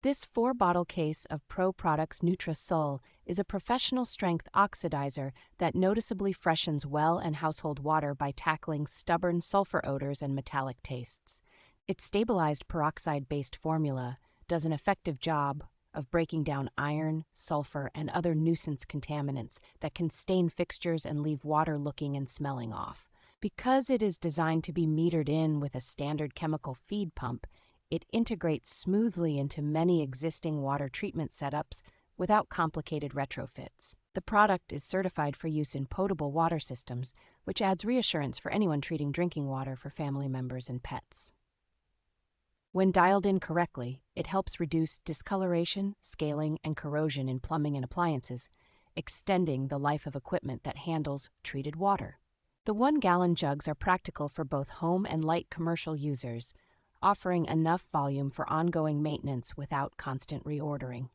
This 4-bottle case of Pro Products Neutra Sul is a professional-strength oxidizer that noticeably freshens well and household water by tackling stubborn sulfur odors and metallic tastes. Its stabilized peroxide-based formula does an effective job of breaking down iron, sulfur, and other nuisance contaminants that can stain fixtures and leave water looking and smelling off. Because it is designed to be metered in with a standard chemical feed pump, it integrates smoothly into many existing water treatment setups without complicated retrofits. The product is certified for use in potable water systems, which adds reassurance for anyone treating drinking water for family members and pets. When dialed in correctly, it helps reduce discoloration, scaling, and corrosion in plumbing and appliances, extending the life of equipment that handles treated water. The 1-gallon jugs are practical for both home and light commercial users, offering enough volume for ongoing maintenance without constant reordering.